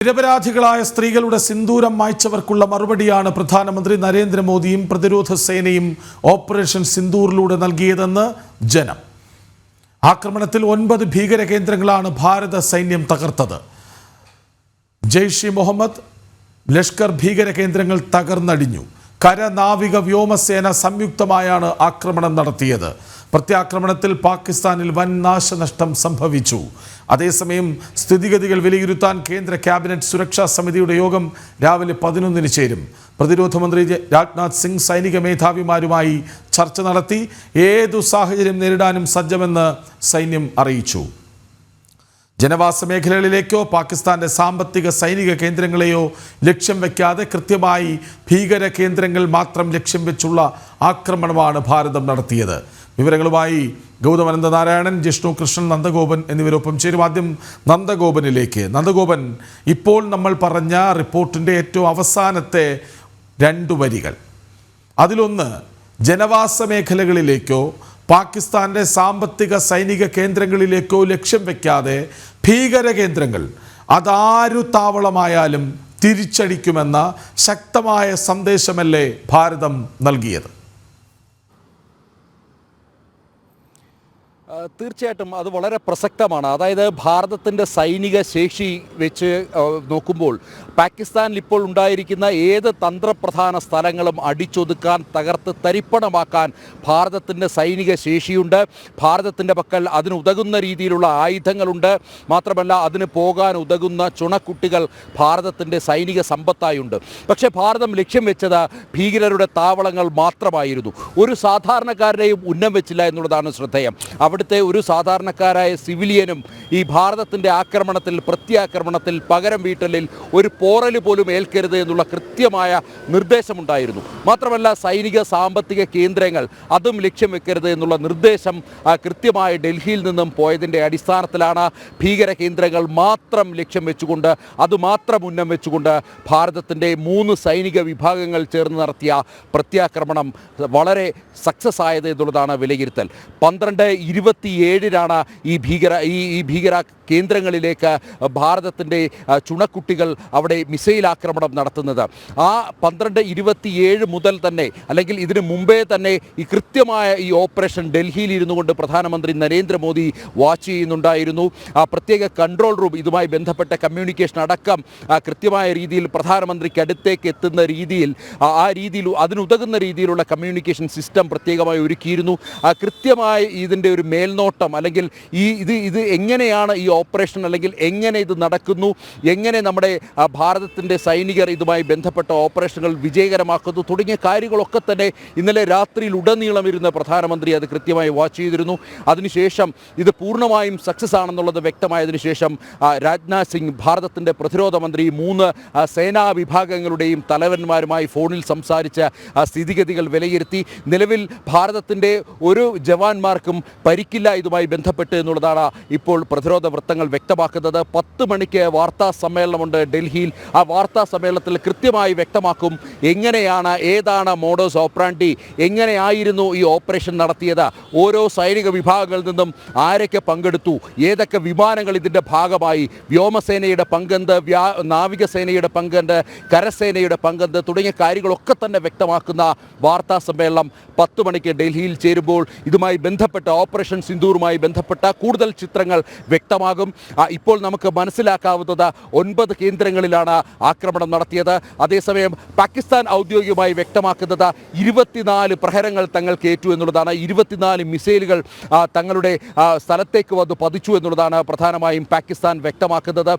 നിരപരാധികളായ സ്ത്രീകളുടെ സിന്ദൂരം മായ്ച്ചവർക്കുള്ള മറുപടിയാണ് പ്രധാനമന്ത്രി നരേന്ദ്രമോദിയും പ്രതിരോധ സേനയും ഓപ്പറേഷൻ സിന്ദൂറിലൂടെ നൽകിയതെന്ന് ജനം. ആക്രമണത്തിൽ 9 ഭീകര കേന്ദ്രങ്ങളാണ് ഭാരത സൈന്യം തകർത്തത്. ജെയ്ഷെ മുഹമ്മദ്, ലഷ്കർ ഭീകര കേന്ദ്രങ്ങൾ തകർന്നടിഞ്ഞു. കര, നാവിക, വ്യോമസേന സംയുക്തമായാണ് ആക്രമണം നടത്തിയത്. പ്രത്യാക്രമണത്തിൽ പാകിസ്ഥാനിൽ വൻ നാശനഷ്ടം സംഭവിച്ചു. അതേസമയം സ്ഥിതിഗതികൾ വിലയിരുത്താൻ കേന്ദ്ര ക്യാബിനറ്റ് സുരക്ഷാ സമിതിയുടെ യോഗം രാവിലെ 11-ന് ചേരും. പ്രതിരോധ മന്ത്രി രാജ്നാഥ് സിംഗ് സൈനിക മേധാവിമാരുമായി ചർച്ച നടത്തി. ഏതു സാഹചര്യം നേരിടാനും സജ്ജമെന്ന് സൈന്യം അറിയിച്ചു. ജനവാസ മേഖലകളിലേക്കോ പാകിസ്ഥാന്റെ സാമ്പത്തിക സൈനിക കേന്ദ്രങ്ങളെയോ ലക്ഷ്യം വയ്ക്കാതെ കൃത്യമായി ഭീകര കേന്ദ്രങ്ങൾ മാത്രം ലക്ഷ്യം വെച്ചുള്ള ആക്രമണമാണ് ഭാരതം നടത്തിയത്. വിവരങ്ങളുമായി ഗൗതം അനന്തനാരായണൻ, ജിഷ്ണു കൃഷ്ണൻ, നന്ദഗോപൻ എന്നിവരൊപ്പം ചേരും. ആദ്യം നന്ദഗോപനിലേക്ക്. നന്ദഗോപൻ, ഇപ്പോൾ നമ്മൾ പറഞ്ഞ റിപ്പോർട്ടിൻ്റെ ഏറ്റവും അവസാനത്തെ 2 വരികൾ, അതിലൊന്ന് ജനവാസ മേഖലകളിലേക്കോ പാകിസ്ഥാന്റെ സാമ്പത്തിക സൈനിക കേന്ദ്രങ്ങളിലേക്കോ ലക്ഷ്യം വയ്ക്കാതെ ഭീകര കേന്ദ്രങ്ങൾ അതാരു താവളമായാലും തിരിച്ചടിക്കുമെന്ന ശക്തമായ സന്ദേശമല്ലേ ഭാരതം നൽകിയത്? തീർച്ചയായിട്ടും അത് വളരെ പ്രസക്തമാണ്. അതായത് ഭാരതത്തിൻ്റെ സൈനിക ശേഷി വെച്ച് നോക്കുമ്പോൾ പാകിസ്ഥാനിൽ ഇപ്പോൾ ഉണ്ടായിരിക്കുന്ന ഏത് തന്ത്രപ്രധാന സ്ഥലങ്ങളും അടിച്ചൊതുക്കാൻ, തകർത്ത് തരിപ്പണമാക്കാൻ ഭാരതത്തിൻ്റെ സൈനിക ശേഷിയുണ്ട്. ഭാരതത്തിൻ്റെ പക്കൽ അതിനുതകുന്ന രീതിയിലുള്ള ആയുധങ്ങളുണ്ട്. മാത്രമല്ല, അതിന് പോകാൻ ഉതകുന്ന ചുണക്കുട്ടികൾ ഭാരതത്തിൻ്റെ സൈനിക സമ്പത്തായുണ്ട്. പക്ഷേ ഭാരതം ലക്ഷ്യം വെച്ചത് ഭീകരരുടെ താവളങ്ങൾ മാത്രമായിരുന്നു. ഒരു സാധാരണക്കാരനെയും ഉന്നം വെച്ചില്ല എന്നുള്ളതാണ് ശ്രദ്ധേയം. അവിടുത്തെ ഒരു സാധാരണക്കാരായ സിവിലിയനും ഈ ഭാരതത്തിൻ്റെ ആക്രമണത്തിൽ, പ്രത്യാക്രമണത്തിൽ, പകരം വീട്ടലിൽ ഒരു പോറൽ പോലും ഏൽക്കരുത് എന്നുള്ള കൃത്യമായ നിർദ്ദേശമുണ്ടായിരുന്നു. മാത്രമല്ല, സൈനിക സാമ്പത്തിക കേന്ദ്രങ്ങൾ അതും ലക്ഷ്യം വെക്കരുത് എന്നുള്ള നിർദ്ദേശം കൃത്യമായി ഡൽഹിയിൽ നിന്നും പോയതിൻ്റെ അടിസ്ഥാനത്തിലാണ് ഭീകര കേന്ദ്രങ്ങൾ മാത്രം ലക്ഷ്യം വെച്ചുകൊണ്ട്, അതുമാത്രം ഉന്നം വെച്ചുകൊണ്ട് ഭാരതത്തിൻ്റെ 3 സൈനിക വിഭാഗങ്ങൾ ചേർന്ന് നടത്തിയ പ്രത്യാക്രമണം വളരെ സക്സസ് ആയത് എന്നുള്ളതാണ് വിലയിരുത്തൽ. 12:27-നാണ് ഈ ഭീകര കേന്ദ്രങ്ങളിലേക്ക് ഭാരതത്തിൻ്റെ ചുണക്കുട്ടികൾ അവിടെ മിസൈൽ ആക്രമണം നടത്തുന്നത്. ആ 12:27 മുതൽ തന്നെ, അല്ലെങ്കിൽ ഇതിനു മുമ്പേ തന്നെ ഈ കൃത്യമായ ഈ ഓപ്പറേഷൻ ഡൽഹിയിൽ ഇരുന്നു കൊണ്ട് പ്രധാനമന്ത്രി നരേന്ദ്രമോദി വാച്ച് ചെയ്യുന്നുണ്ടായിരുന്നു. ആ പ്രത്യേക കൺട്രോൾ റൂം, ഇതുമായി ബന്ധപ്പെട്ട കമ്മ്യൂണിക്കേഷൻ അടക്കം കൃത്യമായ രീതിയിൽ പ്രധാനമന്ത്രിക്ക് അടുത്തേക്ക് എത്തുന്ന രീതിയിൽ, ആ രീതിയിൽ അതിനുതകുന്ന രീതിയിലുള്ള കമ്മ്യൂണിക്കേഷൻ സിസ്റ്റം പ്രത്യേകമായി ഒരുക്കിയിരുന്നു. കൃത്യമായി ഇതിൻ്റെ ഒരു മേൽനോട്ടം, അല്ലെങ്കിൽ ഇത് എങ്ങനെയാണ് ഈ ഓപ്പറേഷൻ, അല്ലെങ്കിൽ എങ്ങനെ ഇത് നടക്കുന്നു, എങ്ങനെ നമ്മുടെ ഭാരതത്തിൻ്റെ സൈനികർ ഇതുമായി ബന്ധപ്പെട്ട ഓപ്പറേഷനുകൾ വിജയകരമാക്കുന്നു തുടങ്ങിയ കാര്യങ്ങളൊക്കെ തന്നെ ഇന്നലെ രാത്രിയിൽ ഉടനീളം ഇരുന്ന പ്രധാനമന്ത്രി അത് കൃത്യമായി വാച്ച് ചെയ്തിരുന്നു. അതിനുശേഷം ഇത് പൂർണ്ണമായും സക്സസ് ആണെന്നുള്ളത് വ്യക്തമായതിനു ശേഷം രാജ്നാഥ് സിംഗ്, ഭാരതത്തിൻ്റെ പ്രതിരോധ മന്ത്രി, 3 സേനാ വിഭാഗങ്ങളുടെയും തലവന്മാരുമായി ഫോണിൽ സംസാരിച്ച് സ്ഥിതിഗതികൾ വിലയിരുത്തി. നിലവിൽ ഭാരതത്തിൻ്റെ ഒരു ജവാന്മാർക്കും പരിക്കില്ല ഇതുമായി ബന്ധപ്പെട്ട് എന്നുള്ളതാണ് ഇപ്പോൾ പ്രതിരോധ വൃത്തങ്ങൾ വ്യക്തമാക്കുന്നത്. 10 മണിക്ക് വാർത്താ സമ്മേളനമുണ്ട് ഡൽഹിയിൽ. ആ വാർത്താ സമ്മേളനത്തിൽ കൃത്യമായി വ്യക്തമാക്കും എങ്ങനെയാണ്, ഏതാണ് മോഡസ് ഓപ്പറാൻഡി, എങ്ങനെയായിരുന്നു ഈ ഓപ്പറേഷൻ നടത്തിയത്, ഓരോ സൈനിക വിഭാഗങ്ങളിൽ നിന്നും ആരൊക്കെ പങ്കെടുത്തു, ഏതൊക്കെ വിമാനങ്ങൾ ഇതിൻ്റെ ഭാഗമായി, വ്യോമസേനയുടെ പങ്കെന്ത്, നാവികസേനയുടെ പങ്കെന്ത്, കരസേനയുടെ പങ്കെന്ത് തുടങ്ങിയ കാര്യങ്ങളൊക്കെ തന്നെ വ്യക്തമാക്കുന്ന വാർത്താ സമ്മേളനം 10 മണിക്ക് ഡൽഹിയിൽ ചേരുമ്പോൾ ഇതുമായി ബന്ധപ്പെട്ട ഓപ്പറേഷൻ സിന്ദൂറുമായി ബന്ധപ്പെട്ട കൂടുതൽ ചിത്രങ്ങൾ വ്യക്തമാകും. ഇപ്പോൾ നമുക്ക് മനസ്സിലാക്കാവുന്നത് 9 കേന്ദ്രങ്ങളിലാണ് ആക്രമണം നടത്തിയത്. അതേസമയം പാകിസ്ഥാൻ ഔദ്യോഗികമായി വ്യക്തമാക്കുന്നത് 24 പ്രഹരങ്ങൾ തങ്ങൾക്ക് ഏറ്റു എന്നുള്ളതാണ്. 24 മിസൈലുകൾ തങ്ങളുടെ സ്ഥലത്തേക്ക് വന്ന് പതിച്ചു എന്നുള്ളതാണ് പ്രധാനമായും പാകിസ്ഥാൻ വ്യക്തമാക്കുന്നത്.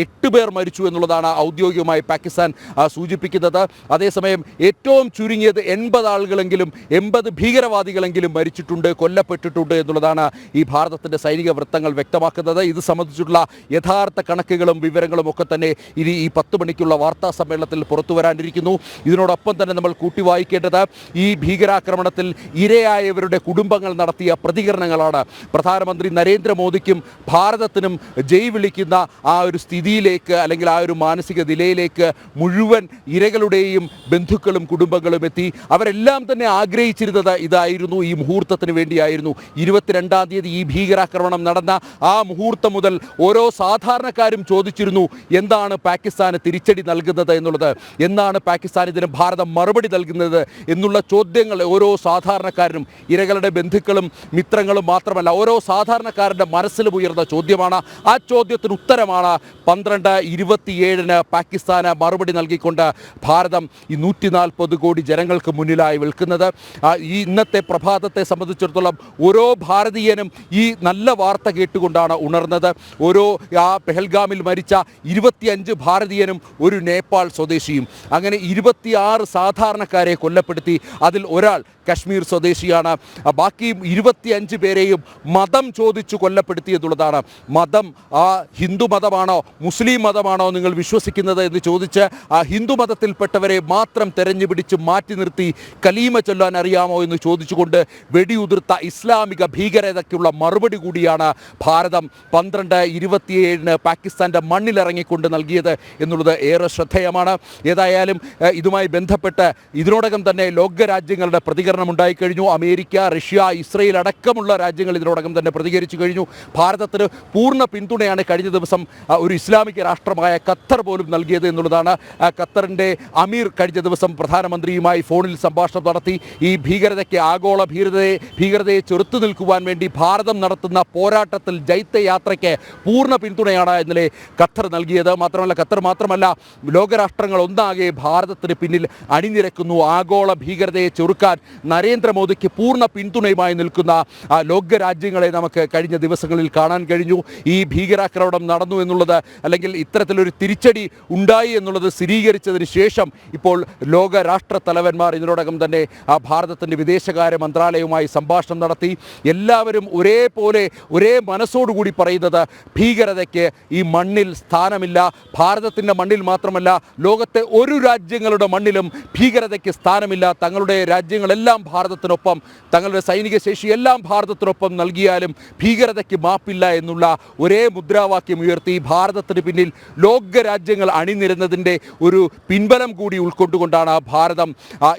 8 പേർ മരിച്ചു എന്നുള്ളതാണ് ഔദ്യോഗികമായി പാകിസ്ഥാൻ സൂചിപ്പിക്കുന്നത്. അതേസമയം ഏറ്റവും ചുരുങ്ങിയത് 80 ആളുകളെങ്കിലും, 80 ഭീകരവാദികളെങ്കിലും മരിച്ചിട്ടുണ്ട്, കൊല്ലപ്പെട്ടിട്ടുണ്ട് എന്നുള്ളതാണ് ഈ ഭാരതത്തിൻ്റെ സൈനിക വൃത്തങ്ങൾ വ്യക്തമാക്കുന്നത്. ഇത് സംബന്ധിച്ചുള്ള യഥാർത്ഥ കണക്കുകളും വിവരങ്ങളും ഒക്കെ തന്നെ ഇനി ഈ 10 മണിക്കുള്ള വാർത്താ സമ്മേളനത്തിൽ പുറത്തു വരാനിരിക്കുന്നു. ഇതിനോടൊപ്പം തന്നെ നമ്മൾ കൂട്ടിവായിക്കേണ്ടത് ഈ ഭീകരാക്രമണത്തിൽ ഇരയായവരുടെ കുടുംബങ്ങൾ നടത്തിയ പ്രതികരണങ്ങളാണ്. പ്രധാനമന്ത്രി നരേന്ദ്രമോദിക്കും ഭാരതത്തിനും ജയ് വിളിക്കുന്ന ആ ഒരു സ്ഥിതിയിലേക്ക്, അല്ലെങ്കിൽ ആ ഒരു മാനസിക നിലയിലേക്ക് മുഴുവൻ ഇരകളുടെയും ബന്ധുക്കളും കുടുംബങ്ങളും എത്തി. അവരെല്ലാം തന്നെ ആഗ്രഹിച്ചിരുന്നത് ഇതായിരുന്നു, ഈ മുഹൂർത്തത്തിന് വേണ്ടിയായിരുന്നു. 22-ാം തീയതി ഈ ഭീകരാക്രമണം നടന്ന ആ മുഹൂർത്തം മുതൽ ഓരോ സാധാരണക്കാരും ചോദിച്ചിരുന്നു എന്താണ് പാകിസ്ഥാന് തിരിച്ചടി നൽകുന്നത് എന്നുള്ളത്, എന്നാണ് പാകിസ്ഥാൻ ഇതിന് ഭാരതം മറുപടി നൽകുന്നത് എന്നുള്ള ചോദ്യങ്ങൾ ഓരോ സാധാരണക്കാരനും, ഇരകളുടെ ബന്ധുക്കളും മിത്രങ്ങളും മാത്രമല്ല ഓരോ സാധാരണക്കാരൻ്റെ മനസ്സിലും ഉയർന്ന ചോദ്യമാണ്. ആ ചോദ്യത്തിന് ഉത്തരമാണ് 12/27 പാകിസ്ഥാന് മറുപടി നൽകിക്കൊണ്ട് ഭാരതം ഈ 140 കോടി ജനങ്ങൾക്ക് മുന്നിലായി വിൽക്കുന്നത്. ഈ ഇന്നത്തെ പ്രഭാതത്തെ സംബന്ധിച്ചിടത്തോളം ഓരോ ഭാരതീയനും ഈ നല്ല വാർത്ത കേട്ടുകൊണ്ടാണ് ഉണർന്നത്. ഓരോ പെഹൽഗാമിൽ മരിച്ച 25 ഭാരതീയനും ഒരു നേപ്പാൾ സ്വദേശിയും, അങ്ങനെ 26 സാധാരണക്കാരെ കൊല്ലപ്പെടുത്തി. അതിൽ ഒരാൾ കശ്മീർ സ്വദേശിയാണ്. ബാക്കി 25 പേരെയും മതം ചോദിച്ചു കൊല്ലപ്പെടുത്തി എന്നുള്ളതാണ്. മതം ഹിന്ദു മതമാണോ മുസ്ലിം മതമാണോ നിങ്ങൾ വിശ്വസിക്കുന്നത് എന്ന് ചോദിച്ച് ഹിന്ദു മതത്തിൽപ്പെട്ടവരെ മാത്രം തെരഞ്ഞുപിടിച്ച് മാറ്റി നിർത്തി കലീമ ചൊല്ലാൻ അറിയാമോ എന്ന് ചോദിച്ചുകൊണ്ട് വെടിയുതിർത്ത ഇസ്ലാമിക ഭീകരതയ്ക്കുള്ള മറുപടി കൂടിയാണ് ഭാരതം 12/27 പാകിസ്ഥാൻ്റെ മണ്ണിലിറങ്ങിക്കൊണ്ട് നൽകിയത് എന്നുള്ളത് ഏറെ ശ്രദ്ധേയമാണ്. ഏതായാലും ഇതുമായി ബന്ധപ്പെട്ട് ഇതിനോടകം തന്നെ ലോകരാജ്യങ്ങളുടെ പ്രതികരണം ഉണ്ടായിക്കഴിഞ്ഞു. അമേരിക്ക, റഷ്യ, ഇസ്രയേൽ അടക്കമുള്ള രാജ്യങ്ങൾ ഇതിനോടകം തന്നെ പ്രതികരിച്ചു കഴിഞ്ഞു. ഭാരതത്തിന് പൂർണ്ണ പിന്തുണയാണ് കഴിഞ്ഞ ദിവസം ഒരു ഇസ്ലാമിക രാഷ്ട്രമായ ഖത്തർ പോലും നൽകിയത് എന്നുള്ളതാണ്. ഖത്തറിൻ്റെ അമീർ കഴിഞ്ഞ ദിവസം പ്രധാനമന്ത്രിയുമായി ഫോണിൽ സംഭാഷണം നടത്തി. ഈ ഭീകരതയ്ക്ക്, ആഗോള ഭീകരതയെ ചെറുത്തു നിൽക്കുവാൻ വേണ്ടി ഭാരതം നടത്തുന്ന പോരാട്ടത്തിൽ ജൈത്യയാത്രയ്ക്ക് പൂർണ്ണ പിന്തുണയാണ് ഇന്നലെ ഖത്തർ നൽകിയത്. ഖത്തർ മാത്രമല്ല ലോകരാഷ്ട്രങ്ങൾ ഒന്നാകെ ഭാരതത്തിന് പിന്നിൽ അണിനിരക്കുന്നു. ആഗോള ഭീകരതയെ ചെറുക്കാൻ നരേന്ദ്രമോദിക്ക് പൂർണ്ണ പിന്തുണയുമായി നിൽക്കുന്ന ലോകരാജ്യങ്ങളെ നമുക്ക് കഴിഞ്ഞ ദിവസങ്ങളിൽ കാണാൻ കഴിഞ്ഞു. ഈ ഭീകരാക്രമണം നടന്നു എന്നുള്ളത്, അല്ലെങ്കിൽ ഇത്തരത്തിലൊരു തിരിച്ചടി ഉണ്ടായി എന്നുള്ളത് സ്ഥിരീകരിച്ചതിന് ശേഷം ഇപ്പോൾ ലോകരാഷ്ട്ര തലവന്മാർ ഇതിനോടകം തന്നെ ഭാരതത്തിൻ്റെ വിദേശകാര്യ മന്ത്രാലയവുമായി സംഭാഷണം നടത്തി. എല്ലാവരും ഒരേപോലെ ഒരേ മനസ്സോടുകൂടി പറയുന്നത് ഭീകരതയ്ക്ക് ഈ മണ്ണിൽ സ്ഥാനമില്ല. ഭാരതത്തിൻ്റെ മണ്ണിൽ മാത്രമല്ല, ലോകത്തെ ഒരു രാജ്യങ്ങളുടെ മണ്ണിലും ഭീകരതയ്ക്ക് സ്ഥാനമില്ല. തങ്ങളുടെ രാജ്യങ്ങളെല്ലാം ഭാരതത്തിനൊപ്പം, തങ്ങളുടെ സൈനിക ശേഷി എല്ലാം ഭാരതത്തിനൊപ്പം നൽകിയാലും ഭീകരതയ്ക്ക് മാപ്പില്ല എന്നുള്ള ഒരേ മുദ്രാവാക്യം ഉയർത്തി ഭാരതത്തിന് പിന്നിൽ ലോകരാജ്യങ്ങൾ അണിനിരുന്നതിൻ്റെ ഒരു പിൻബലം കൂടി ഉൾക്കൊണ്ടുകൊണ്ടാണ് ഭാരതം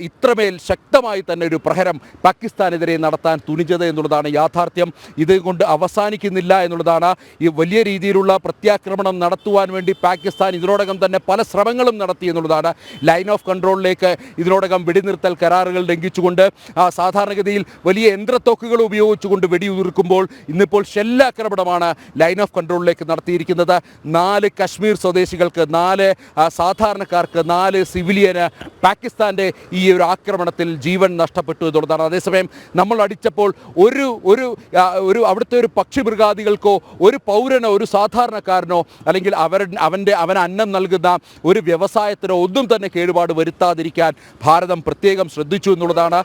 ഇത്രമേൽ ശക്തമായി തന്നെ ഒരു പ്രഹരം പാകിസ്ഥാനെതിരെ നടത്താൻ തുനിഞ്ഞത് എന്നുള്ളതാണ് യാഥാർത്ഥ്യം. ഇതുകൊണ്ട് അവസാനിക്കുന്നില്ല എന്നുള്ളതാണ്. ഈ വലിയ രീതിയിലുള്ള പ്രത്യാക്രമണം നടത്തുവാൻ വേണ്ടി പാകിസ്ഥാൻ ഇതിനോടകം തന്നെ പല ശ്രമങ്ങളും നടത്തി എന്നുള്ളതാണ്. ലൈൻ ഓഫ് കൺട്രോളിലേക്ക് ഇതിനോടകം വെടിനിർത്തൽ കരാറുകൾ ലംഘിച്ചുകൊണ്ട് സാധാരണഗതിയിൽ വലിയ യന്ത്രത്തോക്കുകൾ ഉപയോഗിച്ചുകൊണ്ട് വെടിയുതിർക്കുമ്പോൾ ഇന്നിപ്പോൾ ഷെല്ലാക്രമണമാണ് ലൈൻ ഓഫ് കൺട്രോളിലേക്ക് നടത്തിയിരിക്കുന്നത്. 4 കശ്മീർ സ്വദേശികൾക്ക്, 4 സാധാരണക്കാർക്ക്, 4 സിവിലിയന് പാകിസ്ഥാൻ്റെ ഈ ഒരു ആക്രമണത്തിൽ ജീവൻ നഷ്ടപ്പെട്ടു എന്നുള്ളതാണ്. അതേസമയം നമ്മൾ അടിച്ചപ്പോൾ ഒരു അവിടുത്തെ ഒരു പക്ഷിമൃഗാദികൾക്കോ ഒരു പൗരനോ ഒരു സാധാരണക്കാരനോ അല്ലെങ്കിൽ അവൻ അന്നം നൽകുന്ന ഒരു വ്യവസായത്തിനോ ഒന്നും തന്നെ കേടുപാട് വരുത്താതിരിക്കാൻ ഭാരതം പ്രത്യേകം ശ്രദ്ധിച്ചു എന്നുള്ളതാണ്.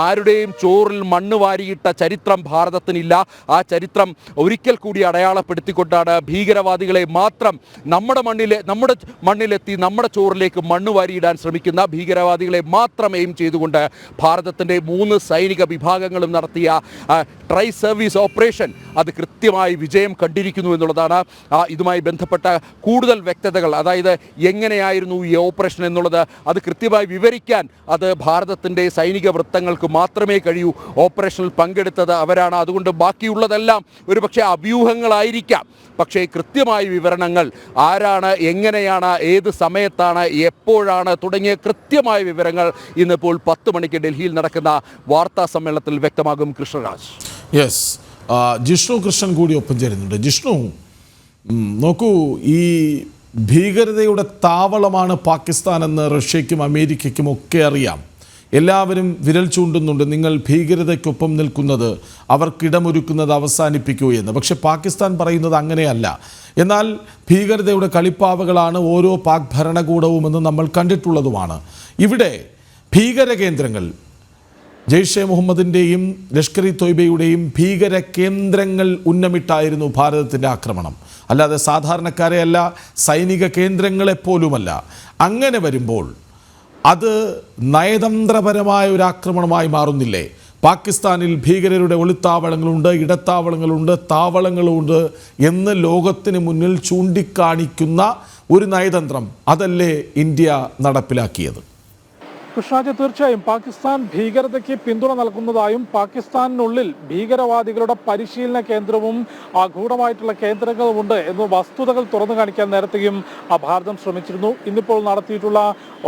ആരുടെയും ചോറിൽ മണ്ണ് വാരിയിട്ട ചരിത്രം ഭാരതത്തിനില്ല. ആ ചരിത്രം ഒരിക്കൽ കൂടി അടയാളപ്പെടുത്തിക്കൊണ്ടാണ് ഭീകരവാദികളെ മാത്രം നമ്മുടെ മണ്ണിലെത്തി നമ്മുടെ ചോറിലേക്ക് മണ്ണ് വാരിയിടാൻ ശ്രമിക്കുന്ന ഭീകരവാദികളെ മാത്രം എയിം ചെയ്തുകൊണ്ട് ഭാരതത്തിൻ്റെ 3 സൈനിക വിഭാഗങ്ങളും നടത്തിയ ട്രൈ സർവീസ് ഓപ്പറേഷൻ അത് കൃത്യമായി വിജയം കണ്ടിരിക്കുന്നു എന്നുള്ളതാണ്. ഇതുമായി ബന്ധപ്പെട്ട കൂടുതൽ വ്യക്തതകൾ, അതായത് എങ്ങനെയായിരുന്നു ഈ ഓപ്പറേഷൻ എന്നുള്ളത് അത് കൃത്യമായി വിവരിക്കാൻ അത് ഭാരതത്തിൻ്റെ സൈനിക വൃത്തങ്ങൾക്ക് മാത്രമേ കഴിയൂ. ഓപ്പറേഷനിൽ പങ്കെടുത്തത് അവരാണ്. അതുകൊണ്ട് ബാക്കിയുള്ളതെല്ലാം ഒരുപക്ഷെ അഭ്യൂഹങ്ങളായിരിക്കാം. പക്ഷേ കൃത്യമായ വിവരണങ്ങൾ, ആരാണ്, എങ്ങനെയാണ്, ഏത് സമയത്താണ്, എപ്പോഴാണ് തുടങ്ങിയ കൃത്യമായ വിവരങ്ങൾ ഇന്നിപ്പോൾ 10 മണിക്ക് ഡൽഹിയിൽ നടക്കുന്ന വാർത്താ സമ്മേളനത്തിൽ വ്യക്തമാകും. കൃഷ്ണരാജ്. യെസ്, ജിഷ്ണു കൃഷ്ണൻ കൂടി ഒപ്പം ചേരുന്നുണ്ട്. ജിഷ്ണു, നോക്കൂ, ഈ ഭീകരതയുടെ താവളമാണ് പാകിസ്ഥാൻ എന്ന് റഷ്യയ്ക്കും അമേരിക്കയ്ക്കും ഒക്കെ അറിയാം. എല്ലാവരും വിരൽ ചൂണ്ടുന്നുണ്ട്, നിങ്ങൾ ഭീകരതയ്ക്കൊപ്പം നിൽക്കുന്നത്, അവർക്കിടമൊരുക്കുന്നത് അവസാനിപ്പിക്കൂ എന്ന്. പക്ഷെ പാകിസ്ഥാൻ പറയുന്നത് അങ്ങനെയല്ല. എന്നാൽ ഭീകരതയുടെ കളിപ്പാവകളാണ് ഓരോ പാക് ഭരണകൂടവുമെന്ന് നമ്മൾ കണ്ടിട്ടുള്ളതുമാണ്. ഇവിടെ ഭീകര കേന്ദ്രങ്ങൾ, ജെയ്ഷെ മുഹമ്മദിൻ്റെയും ലഷ്കർ ഇ തോയ്ബയുടെയും ഭീകര കേന്ദ്രങ്ങൾ ഉന്നമിട്ടായിരുന്നു ഭാരതത്തിൻ്റെ ആക്രമണം, അല്ലാതെ സാധാരണക്കാരെയല്ല, സൈനിക കേന്ദ്രങ്ങളെപ്പോലുമല്ല. അങ്ങനെ വരുമ്പോൾ അത് നയതന്ത്രപരമായ ഒരു ആക്രമണമായി മാറുന്നില്ലേ? പാകിസ്ഥാനിൽ ഭീകരരുടെ ഒളിത്താവളങ്ങളുണ്ട്, ഇടത്താവളങ്ങളുണ്ട്, താവളങ്ങളുണ്ട് എന്ന് ലോകത്തിന് മുന്നിൽ ചൂണ്ടിക്കാണിക്കുന്ന ഒരു നയതന്ത്രം അതല്ലേ ഇന്ത്യ നടപ്പിലാക്കിയത്? കൃഷ്ണാജ്, തീർച്ചയായും പാകിസ്ഥാൻ ഭീകരതയ്ക്ക് പിന്തുണ നൽകുന്നതായും പാകിസ്ഥാനിനുള്ളിൽ ഭീകരവാദികളുടെ പരിശീലന കേന്ദ്രവും ഗൂഢമായിട്ടുള്ള കേന്ദ്രങ്ങളുമുണ്ട് എന്ന വസ്തുതകൾ തുറന്നു കാണിക്കാൻ നേരത്തെയും ഭാരതം ശ്രമിച്ചിരുന്നു. ഇന്നിപ്പോൾ നടത്തിയിട്ടുള്ള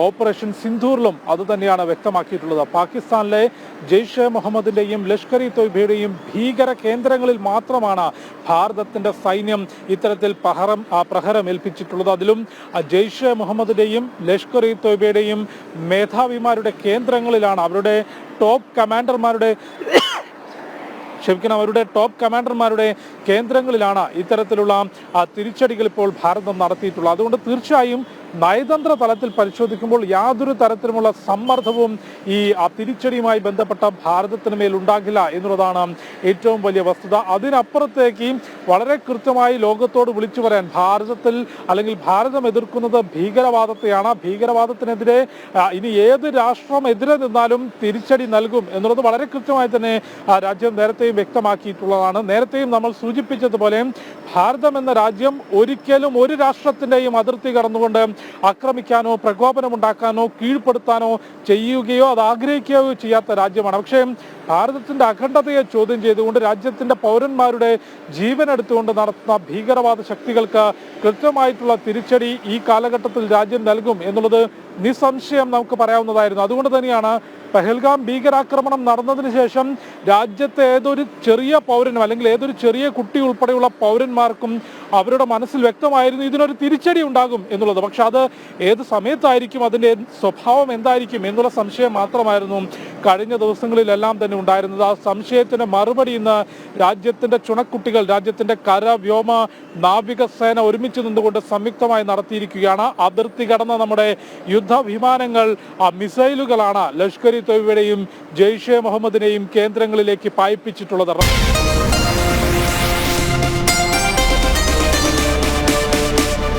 ഓപ്പറേഷൻ സിന്ധൂറിലും അതുതന്നെയാണ് വ്യക്തമാക്കിയിട്ടുള്ളത്. പാകിസ്ഥാനിലെ ജെയ്ഷെ മുഹമ്മദിന്റെയും ലഷ്കർ ഇ തൊയ്ബയുടെയും ഭീകര കേന്ദ്രങ്ങളിൽ മാത്രമാണ് ഭാരതത്തിന്റെ സൈന്യം ഇത്തരത്തിൽ പ്രഹരം ഏൽപ്പിച്ചിട്ടുള്ളത്. അതിലും ജെയ്ഷെ മുഹമ്മദിന്റെയും ലഷ്കർ ഇ തൊയ്ബയുടെയും മേധാവിമാരുടെ കേന്ദ്രങ്ങളിലാണ്, അവരുടെ ടോപ്പ് കമാൻഡർമാരുടെ കേന്ദ്രങ്ങളിലാണ് ഇത്തരത്തിലുള്ള തിരിച്ചടികൾ ഇപ്പോൾ ഭാരതം നടത്തിയിട്ടുള്ളത്. അതുകൊണ്ട് തീർച്ചയായും നയതന്ത്ര തലത്തിൽ പരിശോധിക്കുമ്പോൾ യാതൊരു തരത്തിലുമുള്ള സമ്മർദ്ദവും ഈ തിരിച്ചടിയുമായി ബന്ധപ്പെട്ട ഭാരതത്തിന് മേൽ ഉണ്ടാകില്ല എന്നുള്ളതാണ് ഏറ്റവും വലിയ വസ്തുത. അതിനപ്പുറത്തേക്ക് വളരെ കൃത്യമായി ലോകത്തോട് വിളിച്ചു പറയാൻ ഭാരതം എതിർക്കുന്നത് ഭീകരവാദത്തെയാണ്. ഭീകരവാദത്തിനെതിരെ ഇനി ഏത് രാഷ്ട്രം എതിരെ നിന്നാലും തിരിച്ചടി നൽകും എന്നുള്ളത് വളരെ കൃത്യമായി തന്നെ രാജ്യം നേരത്തെയും വ്യക്തമാക്കിയിട്ടുള്ളതാണ്. നേരത്തെയും നമ്മൾ സൂചിപ്പിച്ചതുപോലെ ഭാരതം എന്ന രാജ്യം ഒരിക്കലും ഒരു രാഷ്ട്രത്തിന്റെയും അതിർത്തി കടന്നുകൊണ്ട് ആക്രമിക്കാനോ പ്രകോപനമുണ്ടാക്കാനോ കീഴ്പ്പെടുത്താനോ ചെയ്യുകയോ അത് ആഗ്രഹിക്കുകയോ ചെയ്യാത്ത രാജ്യമാണ്. പക്ഷേ ഭാരതത്തിന്റെ അഖണ്ഡതയെ ചോദ്യം ചെയ്തുകൊണ്ട് രാജ്യത്തിന്റെ പൗരന്മാരുടെ ജീവൻ എടുത്തുകൊണ്ട് നടത്തുന്ന ഭീകരവാദ ശക്തികൾക്ക് കൃത്യമായിട്ടുള്ള തിരിച്ചടി ഈ കാലഘട്ടത്തിൽ രാജ്യം നൽകും എന്നുള്ളത് നിസ്സംശയം നമുക്ക് പറയാവുന്നതായിരുന്നു. അതുകൊണ്ട് തന്നെയാണ് പഹൽഗാം ഭീകരാക്രമണം നടന്നതിന് ശേഷം രാജ്യത്തെ ഏതൊരു ചെറിയ പൗരനും അല്ലെങ്കിൽ ഏതൊരു ചെറിയ കുട്ടി ഉൾപ്പെടെയുള്ള പൗരന്മാർക്കും അവരുടെ മനസ്സിൽ വ്യക്തമായിരുന്നു ഇതിനൊരു തിരിച്ചടി ഉണ്ടാകും എന്നുള്ളത്. പക്ഷെ അത് ഏത് സമയത്തായിരിക്കും, അതിൻ്റെ സ്വഭാവം എന്തായിരിക്കും എന്നുള്ള സംശയം മാത്രമായിരുന്നു കഴിഞ്ഞ ദിവസങ്ങളിലെല്ലാം തന്നെ ഉണ്ടായിരുന്നത്. ആ സംശയത്തിന് മറുപടി ഇന്ന് രാജ്യത്തിന്റെ ചുണക്കുട്ടികൾ, രാജ്യത്തിന്റെ കര, വ്യോമ, നാവികസേന ഒരുമിച്ച് നിന്നുകൊണ്ട് സംയുക്തമായി നടത്തിയിരിക്കുകയാണ്. അതിർത്തി കടന്ന നമ്മുടെ യുദ്ധവിമാനങ്ങൾ മിസൈലുകളാണ് ലഷ്കർ ഇ തൊയ്ബയുടെയും ജെയ്ഷെ മുഹമ്മദിനെയും കേന്ദ്രങ്ങളിലേക്ക് പായിപ്പിച്ചിട്ടുള്ളത്.